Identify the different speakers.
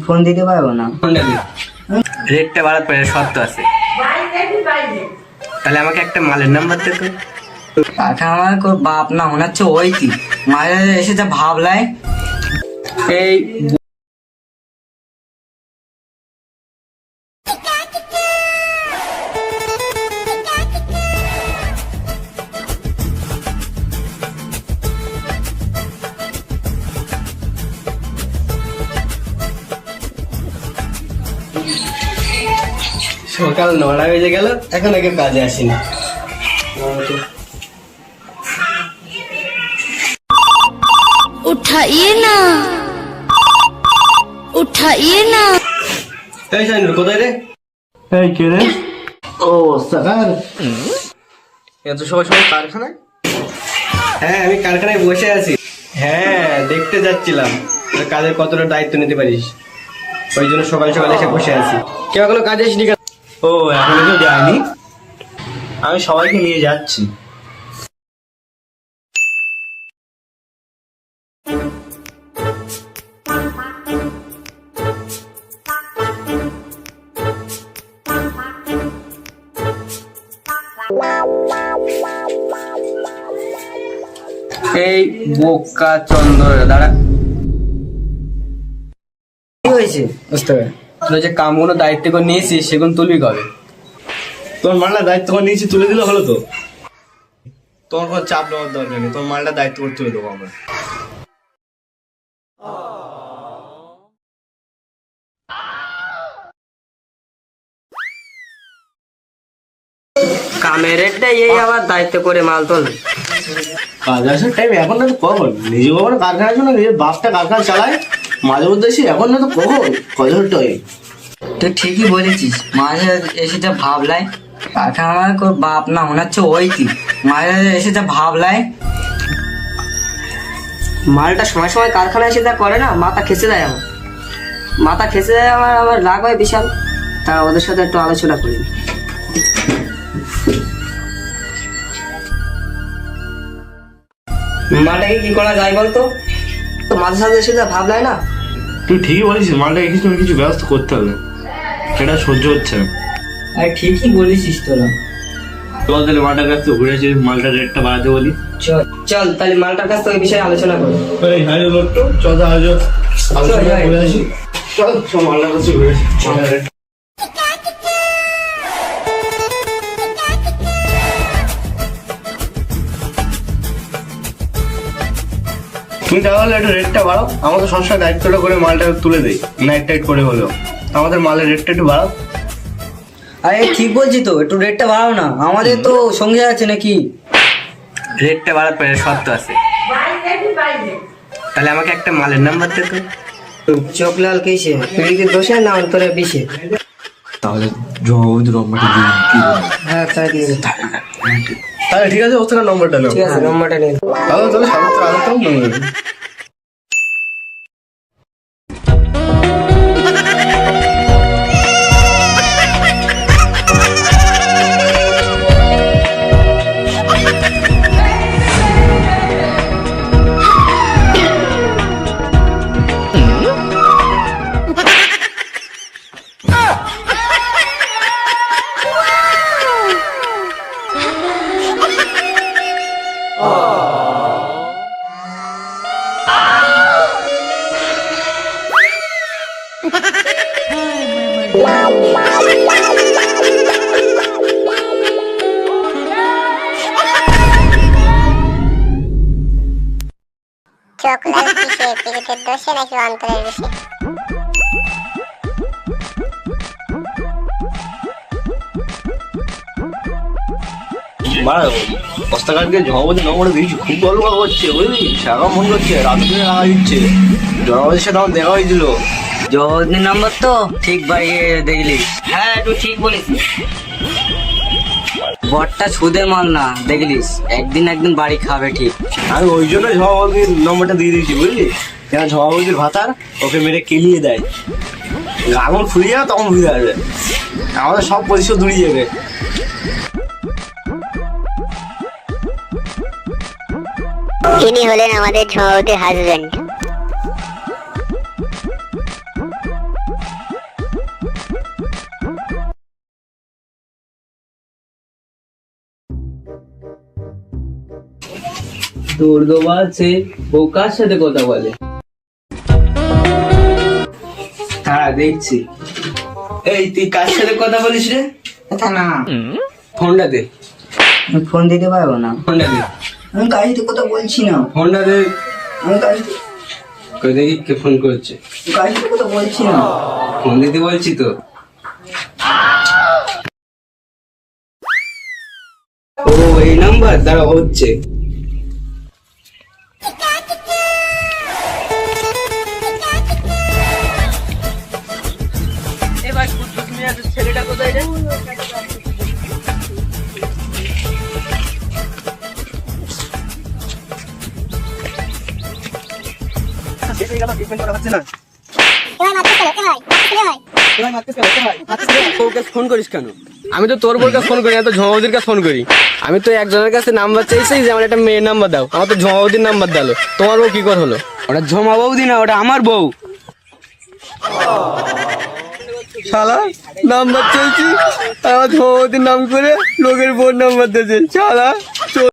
Speaker 1: Phone দিতে পারবো না।
Speaker 2: রেটটা বাড়ার পরে শর্ত আছে। তাহলে আমাকে একটা মালের নাম্বার দে তো।
Speaker 1: কাকা আমার কোই বাপ না মনে হচ্ছে ওই কি মাঝে এসে যা ভাবলাই।
Speaker 2: এই সকাল 9টা বেজে গেল, এখন আগে কাজে আসিনি।
Speaker 3: उठाइए ना, उठाइए ना।
Speaker 2: এই শাইনুর কোথায় রে?
Speaker 4: এই কে রে? ও স্যার,
Speaker 2: এত সবাই সবাই কারখানায়? হ্যাঁ, আমি কারখানায় বসে আছি। হ্যাঁ, দেখতে যাচ্ছিলাম কাজের কতটা দায়িত্ব নিতে পারিস, ওই জন্য সকাল সকাল এসে বসে আছি। কেউ এখনো কাজে আসিনি কেন?
Speaker 4: ও এখনো কেউ যায়নি? আমি সবাইকে নিয়ে যাচ্ছি।
Speaker 2: এই বোকা চন্দ্র দাঁড়া।
Speaker 1: কি হয়েছে?
Speaker 2: বুঝতে পারে তুই যে কামগুলো দায়িত্ব করে নিয়েছিস সেগুলো তুলবি কবে?
Speaker 4: তোমার মালটা দায়িত্ব করে নিয়েছি, তুলে দিলে হলো তো। তোমার কোনো চাপ নেওয়ার দরকার নেই, তোমার মালটা দায়িত্ব করে তুলে দেবো আমরা।
Speaker 1: কামের রেটটা এই আবার দায়িত্ব করে মাল তোল।
Speaker 4: কাজ আসার টাইম এখন না তো কখন? নিজে কখন কারখানা আছে না, নিজের বাপটা কারখানা চালায়, মাঝে মধ্যে এসে এখন না তো কখন কজন টাইম।
Speaker 1: তুই ঠিকই বলেছিস, মাঝে এসে যা ভাবলাই। কাকা আমার কোই বাপ না মনে হচ্ছে ওই কি মাঝে এসে যা ভাবলাই। মালটা সময় সময় কারখানায় এসে যা করে না, মাথা খেসে দেয় আমার, মাথা খেসে দেয় আমার, আমার রাগ হয় বিশাল। তা ওদের সাথে একটু আলোচনা করি। মালটাকে কি করা যায় বলতো? তো মাঝে সাথে এসে যা ভাবলাই না।
Speaker 4: তুই ঠিকই বলেছিস, মালটাকে কিছু না কিছু ব্যবস্থা করতে হবে, সেটা সহ্য হচ্ছে না।
Speaker 1: আর ঠিকই বলেছিস তোরা।
Speaker 4: চল তাহলে মালটার কাছ থেকে ঘুরে আসি, মালটার রেটটা বাড়াতে বলি।
Speaker 1: চল চল তাহলে মালটার কাছ থেকে ওই বিষয়ে আলোচনা করি।
Speaker 4: এই হাই লোট্টু, চল তাহলে আলোচনা করে আসি। চল চল মালটার কাছে ঘুরে আসি, মালটার রেট। তুমি তাহলে একটু রেটটা বাড়াও, আমাদের সবসময় দায়িত্বটা করে মালটা তুলে দেই, নাইট টাইট করে হলেও আমাদের মালের রেটটা একটু বাড়াও।
Speaker 1: আরে ঠিক বলছি তো, একটু রেটটা বাড়াও না, আমাদের তো সংসার আছে নাকি।
Speaker 2: রেটটা বাড়ার পরে শর্ত আছে। তাহলে আমাকে একটা মালের নাম্বার দে তো।
Speaker 1: চোখ লাল কিসে? পিড়িতে দোষে না অন্তরে বিষে?
Speaker 4: তাহলে জবাবদি নম্বরটা দিন কি?
Speaker 1: হ্যাঁ তাই দিয়ে দে।
Speaker 4: তাহলে ঠিক আছে, ওখানে নম্বরটা নাও।
Speaker 1: ঠিক আছে, নম্বরটা নিন।
Speaker 4: তাহলে তাহলে ৭০০০ নম্বর।
Speaker 5: চকলেট কিসে? পিরিতের দোষে নাকি অন্তরের বিষে?
Speaker 4: বস্তাকারকে জবাবদি নম্বরে দিয়েছি, খুব গল্প করছে বুঝলি, সারা মন করছে, রাতে দিনে রাখা দিচ্ছে। জবাবদির সাথে আমার দেখা হয়েছিল।
Speaker 1: জগদ্দিন নম্বর তো ঠিক বাড়িয়ে দেখলি। হ্যাঁ একটু ঠিক বলিস, বটটা সুদের মাল না দেখলিস, একদিন একদিন বাড়ি খাবে ঠিক।
Speaker 4: আমি ওই জন্য জবাবদির নম্বরটা দিয়ে দিয়েছি বুঝলি, কেন জবাবদির ভাতার ওকে মেরে কেলিয়ে দেয়, আগুন ফুরিয়ে যাবে তখন বুঝে আসবে, আমাদের সব পজিশন দূরিয়ে যাবে।
Speaker 5: ইনি হলেন আমাদের ঝমাবতীর হাজবেন্ড।
Speaker 3: দুর্গবা আছে ও কার সাথে কথা বলে?
Speaker 2: তারা দেখছি। এই তুই কার সাথে কথা বলিস রে?
Speaker 1: তা না,
Speaker 2: ফোনটা দে,
Speaker 1: আমি ফোন দিতে পারবো না।
Speaker 2: ফোনটা দে,
Speaker 1: আমি কার সাথে কথা বলছি না।
Speaker 2: ফোনটা দে।
Speaker 1: আমি কার সাথে
Speaker 2: কই দেখি কে ফোন করছে।
Speaker 1: কথা বলছি না।
Speaker 2: ফোন দিতে বলছি তো। ও এই নাম্বার দ্বারা হচ্ছে।
Speaker 3: ছেলেটা কোথায় রে?
Speaker 2: ফোন করিস কেন? আমি তো তোর বোর কাছে ফোন করি না, তো ঝমাবদির কাছে ফোন করি। আমি তো একজনের কাছে নাম্বার চাইছি যে আমার একটা মেয়ের নাম্বার দাও, আমার তো ঝমাবদির নাম্বার দিলো। তোমার বউ কি কর হলো? ওটা ঝমা বৌদি না, ওটা আমার বউ। শালা নাম্বার চাইছি, আমার ঝমাবদির নাম করে লোকের বোন নাম্বার দিয়েছে শালা।